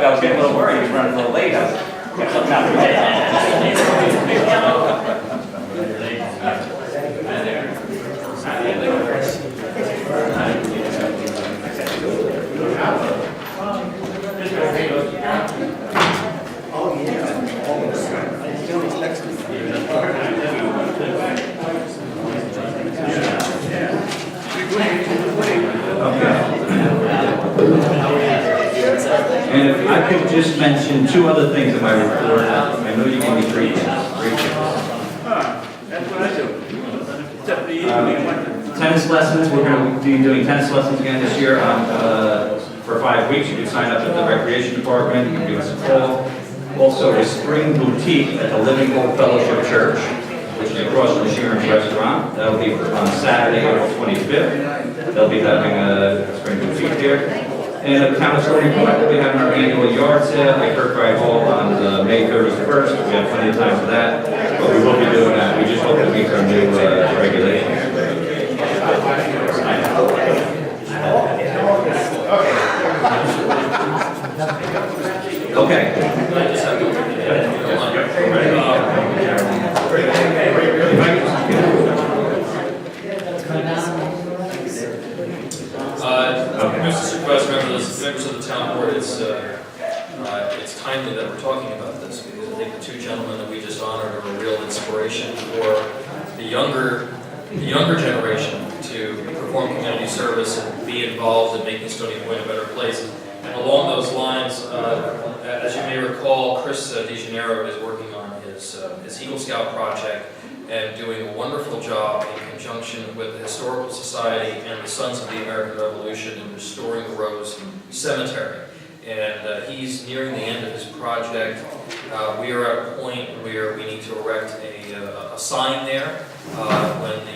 I was getting a little worried, he was running a little late. I was looking out for And if I could just mention two other things in my report, I know you gave me three. That's what I do. Except for you. Tennis lessons, we're going to be doing tennis lessons again this year for 5 weeks. You can sign up at the recreation department, you can give us a call. Also, a spring boutique at the Living Hope Fellowship Church, which is across from the Sheeran's Restaurant. That'll be on Saturday, April 25th. They'll be having a spring boutique there. And at the town of Stony we'll be having our annual yard sale at Kirkbride Hall on May 31st. We have plenty of time for that, but we will be doing that. We just hope to meet our new regulations. Okay. Mr. Supervisor, members of the town board, it's timely that we're talking about this because I think the two gentlemen that we just honored are a real inspiration for the younger generation to perform community service and be involved in making Stony Point a better place. And along those lines, as you may recall, Chris DeGennaro is working on his Eagle Scout project and doing a wonderful job in conjunction with the Historical Society and the Sons of the American Revolution in restoring the Rose Cemetery. And he's nearing the end of his project. We are at a point where we need to erect a sign there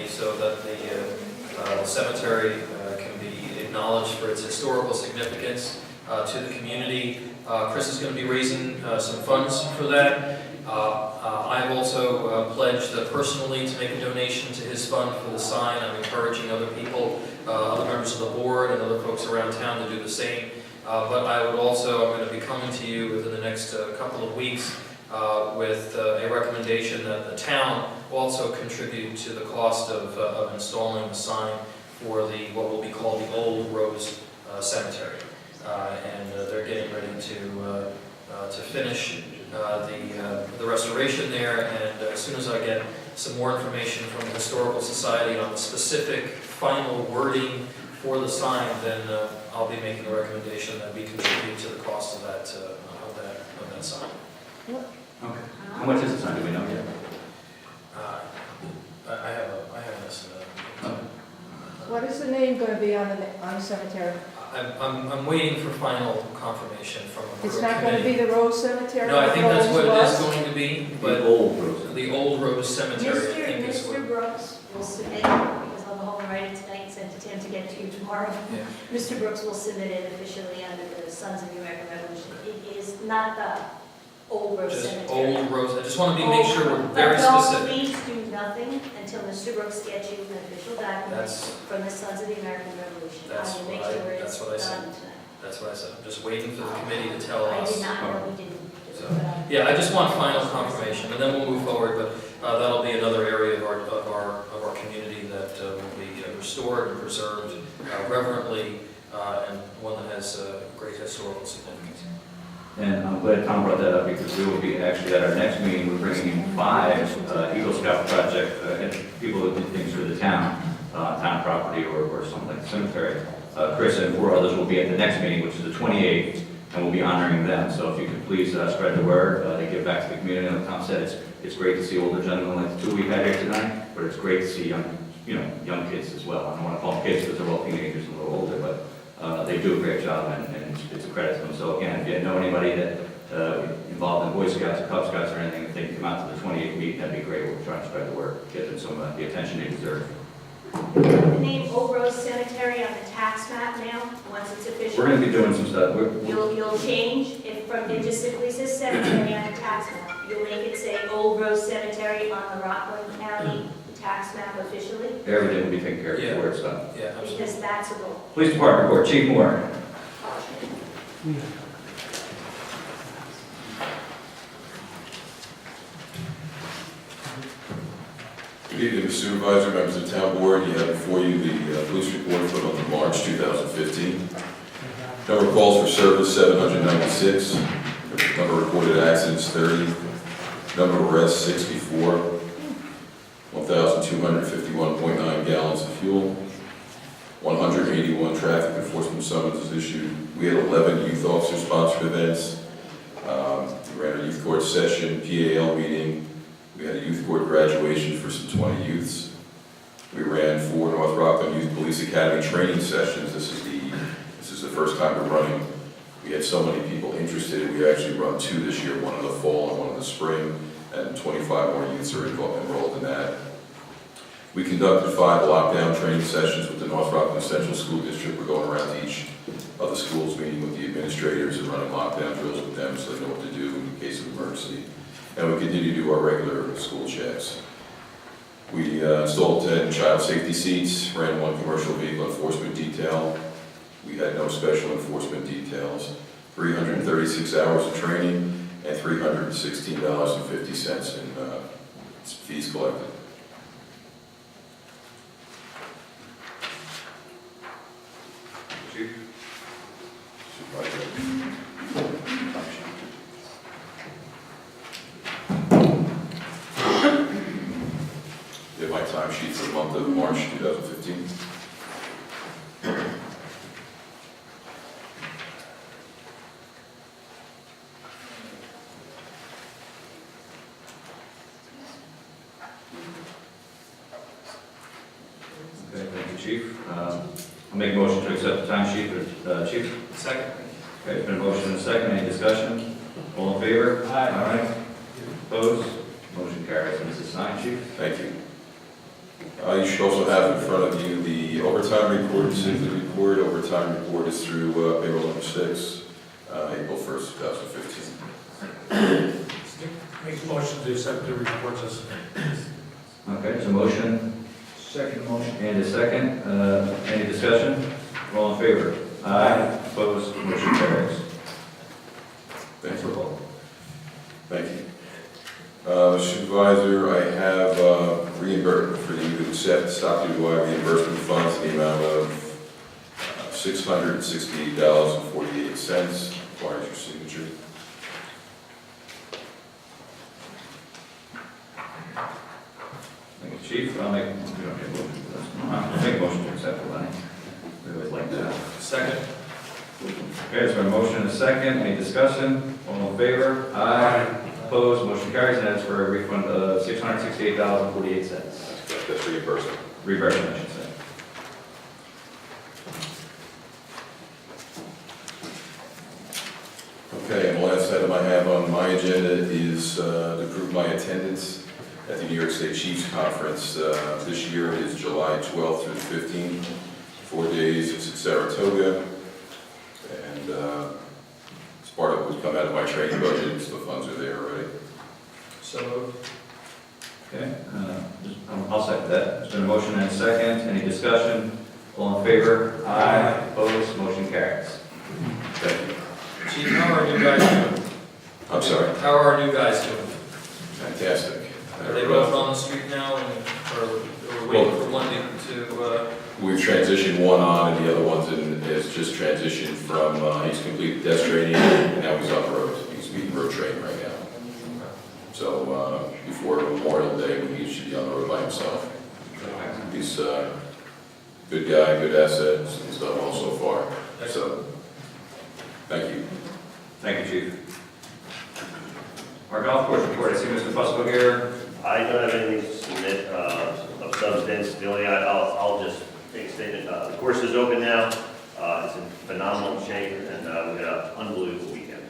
so that the cemetery can be acknowledged for its historical significance to the community. Chris is going to be raising some funds for that. I've also pledged personally to make a donation to his fund for the sign. I'm encouraging other people, other members of the board and other folks around town to do the same. But I would also, I'm going to be coming to you within the next couple of weeks with a recommendation that the town also contribute to the cost of installing the sign for what will be called the Old Rose Cemetery. And they're getting ready to finish the restoration there, and as soon as I get some more information from the Historical Society on the specific final wording for the sign, then I'll be making a recommendation that we contribute to the cost of that sign. Okay. How much is the sign? Do we know yet? I have an estimate. What is the name going to be on the cemetery? I'm waiting for final confirmation from a It's not going to be the Rose Cemetery? No, I think that's what it was? is going to be, but the Old Rose Cemetery, I think is what. Mr. Brooks will submit, because I'll go home and write it tonight and send it to him to get to you tomorrow. Yeah. Mr. Brooks will submit it officially under the Sons of the American Revolution. It is not the Old Rose Just Cemetery. Old Rose. I just want to make sure we're very But specific. please do nothing until Mr. Brooks gets you an official document from the Sons of the American Revolution. That's I will make what I- sure that's it's what I said. done tonight. That's what I said. I'm just waiting for the committee to tell I us. did not know we didn't. So, yeah, I just want final confirmation, and then we'll move forward. But that'll be another area of our community that will be restored and preserved reverently, and one that has great historical significance. And I'm glad Tom brought that up because we will be actually at our next meeting, we're bringing in 5 Eagle Scout project people who did things for the town property or something like the cemetery. Chris and 4 others will be at the next meeting, which is the 28th, and we'll be honoring them. So if you could please spread the word to give back to the community. Like Tom said, it's great to see older gentlemen like the 2 we had here tonight, but it's great to see young kids as well. I don't want to call them kids because they're all teenagers and a little older, but they do a great job, and it's a credit to them. So again, if you know anybody that involved in Boy Scouts or Cub Scouts or anything, if they can come out to the 28th meeting, that'd be great. We'll try to spread the word, get them some the attention they deserve. The name Old Rose Cemetery on the tax map now, once it's official. We're going to be doing some stuff. You'll change it just simply says cemetery on the tax map. You'll make it say Old Rose Cemetery on the Rockland County tax map officially. Everything will be taken care of before it's done. Yeah, absolutely. Because that's a goal. Police Department report, Chief Moore. Good evening, Mr. Supervisor, members of the town board. You have before you the police report for the month of March 2015. Number of calls for service 796. Number of recorded accidents 30. Number of arrests 64. 1,251.9 gallons of fuel. 181 traffic enforcement summonses issued. We had 11 youth officer sponsored events. We ran a youth court session, PAL meeting. We had a youth court graduation for some 20 youths. We ran 4 North Rockland Youth Police Academy training sessions. This is the first time we're running. We had so many people interested. We actually run 2 this year, one in the fall and one in the spring, and 25 more youths are enrolled in that. We conducted 5 lockdown training sessions with the North Rockland Central School District. We're going around to each of the schools, meeting with the administrators and running lockdown drills with them so they know what to do in case of emergency. And we continue to do our regular school checks. We installed 10 child safety seats, ran 1 commercial vehicle enforcement detail. We had no special enforcement details. 336 hours of training and $316.50 in fees collected. Chief? You have my time sheet for the month of March 2015. Okay, thank you, Chief. I'll make a motion to accept the timesheet for Chief. Second. Okay, it's been a motion and a second. Any discussion? All in favor? Aye. Opposed? Motion carries. And this is signed, Chief. Thank you. You should also have in front of you the overtime report, simply report. Overtime report is through payroll number 6, April 1st, 2015. Make a motion to accept the reports as. Okay, there's a motion Second motion. and a second. Any discussion? All in favor? Aye. Opposed? Motion carries. Thank you. Thank you. Supervisor, I have reimbursement for you to accept stop DUI reimbursement funds in the amount of $668.48. Requires your signature. Thank you, Chief. I'll make, we don't need a motion for this. I'll make a motion to accept the money. We always like that. Second. Okay, there's been a motion and a second. Any discussion? All in favor? Aye. Opposed? Motion carries. And that's for a refund of $668.48. That's reimbursement. Reimbursement, I should say. Okay, and the last item I have on my agenda is to approve my attendance at the New York State Chiefs Conference. This year is July 12th through the 15th, 4 days. It's at Saratoga. And it's part of what would come out of my training budget, so the funds are there already. So moved. Okay, I'll second that. There's been a motion and a second. Any discussion? All in favor? Aye. Opposed? Motion carries. Thank you. Chief, how are our new guys doing? I'm sorry. How are our new guys doing? Fantastic. Are they both on the street now, and or we're waiting for one to We've transitioned one on, and the other one's has just transitioned from, he's completed desk training, and now he's on the road. He's being road trained right now. So before Memorial Day, he should be on the road by himself. He's a good guy, good asset, he's done well so far. So, thank you. Thank you, Chief. Our golf course report. I see Mr. Fusco here. I don't have anything to submit of substance. The only, I'll just take a statement. The course is open now. It's in phenomenal shape, and we had an unbelievable weekend.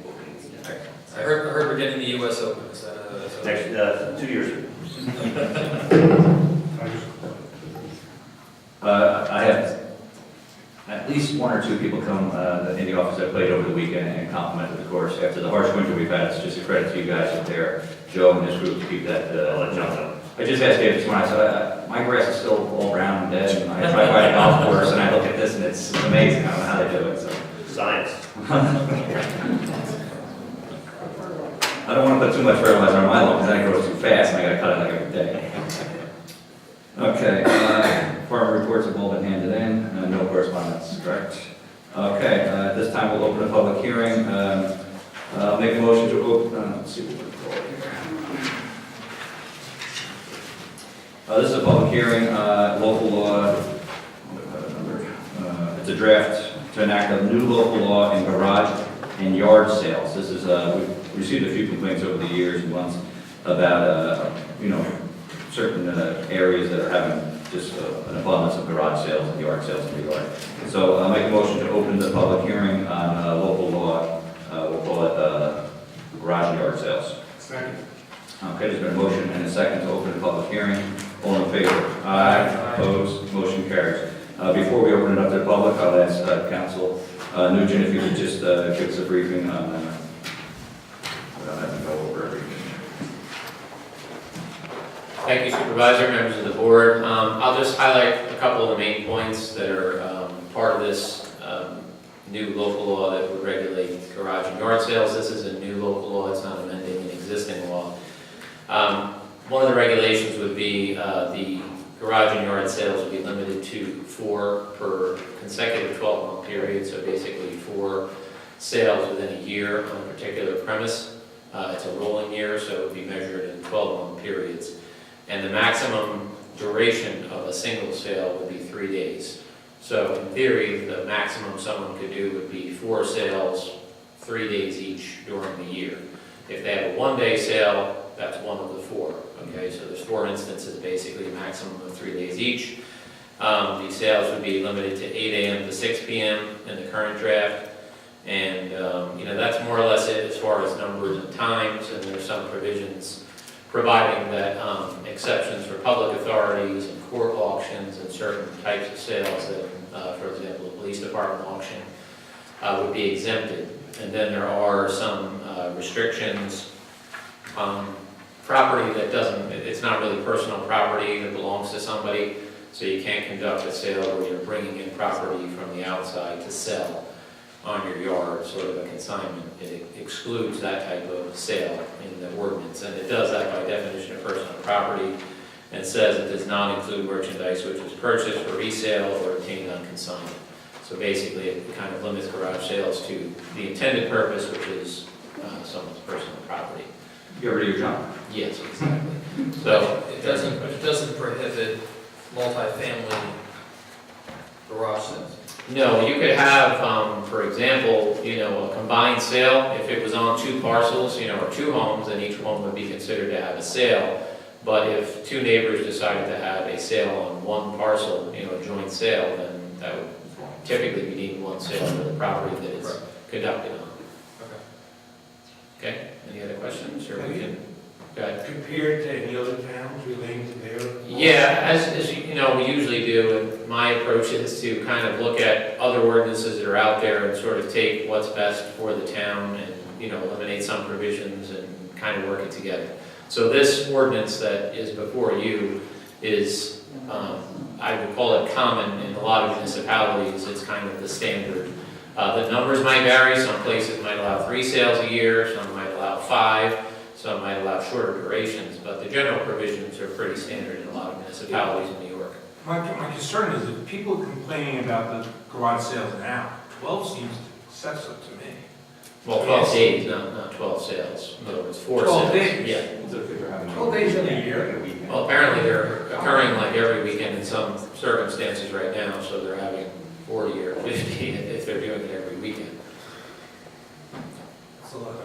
I heard we're getting the U.S. Open. Is that Next 2 years ago. I have at least 1 or 2 people come in the office that played over the weekend and complimented the course. After the harsh winter we've had, it's just a credit to you guys up there, Joe and his group, to keep that. I'll let John know. I just asked David this morning, I said, my grass is still all brown and dead, and I drive by the golf course and I look at this and it's amazing. I don't know how they do it, so. Science. I don't want to put too much fertilizer on my lawn because then it grows too fast and I gotta cut it like every day. Okay, department reports have all been handed in, no correspondence, correct? Okay, at this time we'll open a public hearing. Make a motion to open, let's see what we're calling here. This is a public hearing, local law, it's a draft to enact a new local law in garage and yard sales. This is, we've received a few complaints over the years and months about, certain areas that are having just an abundance of garage sales and yard sales in the yard. So I'll make a motion to open the public hearing on local law, we'll call it garage and yard sales. Second. Okay, there's been a motion and a second to open the public hearing. All in favor? Aye. Opposed? Motion carries. Before we open it up to the public, I'll ask Council Nugent if you could just give us a briefing on, without having to go over everything. Thank you, Supervisor, members of the board. I'll just highlight a couple of the main points that are part of this new local law that would regulate garage and yard sales. This is a new local law, it's not amending an existing law. One of the regulations would be the garage and yard sales would be limited to 4 per consecutive 12-month period, so basically 4 sales within a year on a particular premise. It's a rolling year, so it would be measured in 12-month periods. And the maximum duration of a single sale would be 3 days. So in theory, the maximum someone could do would be 4 sales, 3 days each during the year. If they have a 1-day sale, that's one of the 4. Okay, so there's 4 instances, basically a maximum of 3 days each. These sales would be limited to 8 a.m. to 6 p.m. in the current draft. And, that's more or less it as far as numbers and times, and there's some provisions providing that exceptions for public authorities and court auctions and certain types of sales that, for example, a police department auction would be exempted. And then there are some restrictions on property that it's not really personal property that belongs to somebody, so you can't conduct a sale where you're bringing in property from the outside to sell on your yard, sort of a consignment. It excludes that type of sale in the ordinance, and it does that by definition of personal property, and says it does not include merchandise which was purchased for resale or obtained on consignment. So basically, it kind of limits garage sales to the intended purpose, which is someone's personal property. You ever do your job? Yes, exactly. So It doesn't prohibit multifamily garage sales. no, you could have, for example, a combined sale. If it was on 2 parcels, or 2 homes, then each one would be considered to have a sale. But if 2 neighbors decided to have a sale on 1 parcel, a joint sale, then that would typically be deemed 1 sale for the property that it's conducted on. Okay, any other questions, or we can, go ahead. Compared to any other towns relating to their? Yeah, as we usually do, and my approach is to kind of look at other ordinances that are out there and sort of take what's best for the town and, eliminate some provisions and kind of work it together. So this ordinance that is before you is, I would call it common in a lot of municipalities. It's kind of the standard. The numbers might vary. Some places might allow 3 sales a year, some might allow 5, some might allow shorter durations, but the general provisions are pretty standard in a lot of municipalities in New York. My concern is that people complaining about the garage sales now, 12 seems excessive to me. Well, 12 days, not 12 sales. In other words, 4 12 sales. days? Yeah. 12 days in a year? Well, apparently they're occurring like every weekend in some circumstances right now, so they're having 40 or 50 if they're doing it every weekend.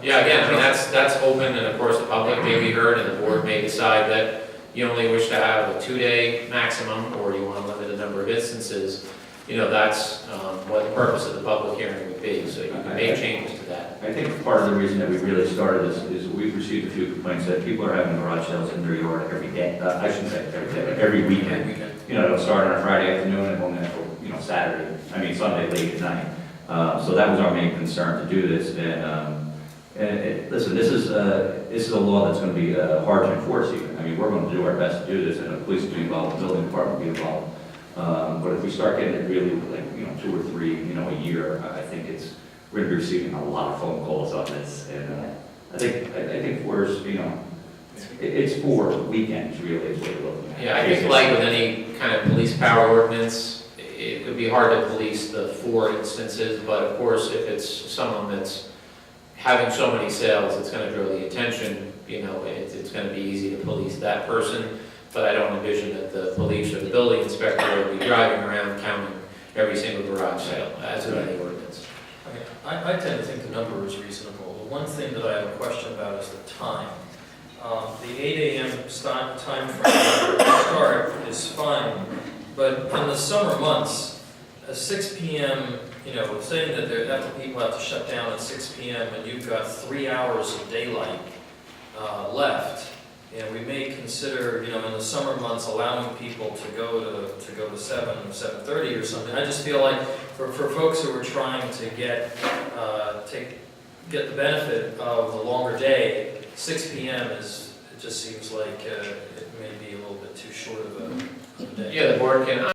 Yeah, again, I mean, that's open, and of course, the public may be heard, and the board may decide that you only wish to have a 2-day maximum, or you want to limit the number of instances. That's what the purpose of the public hearing would be, so you can make changes to that. I think part of the reason that we really started this is we've received a few complaints that people are having garage sales in their yard every day. I shouldn't say every day, but every weekend. It'll start on a Friday afternoon and go until, Sunday late at night. So that was our main concern to do this. Listen, this is a law that's going to be hard to enforce even. We're going to do our best to do this, and the police will be involved, the building department will be involved. But if we start getting it really 2 or 3, a year, I think we're going to be receiving a lot of phone calls on this. And I think 4 is, it's 4 weekends really is what we're looking at. Yeah, I think like with any kind of police power ordinance, it would be hard to police the 4 instances, but of course, if it's someone that's having so many sales, it's going to draw the attention, it's going to be easy to police that person, but I don't envision that the police or the building inspector will be driving around counting every single garage sale, as in any ordinance. I tend to think the number is reasonable. The one thing that I have a question about is the time. The 8 a.m. time frame start is fine, but in the summer months, a 6 p.m., saying that people have to shut down at 6 p.m. and you've got 3 hours of daylight left, we may consider, in the summer months, allowing people to go to 7 or 7:30 or something. I just feel like for folks who are trying to get the benefit of the longer day, 6 p.m. it just seems like it may be a little bit too short of a day. Yeah, the board can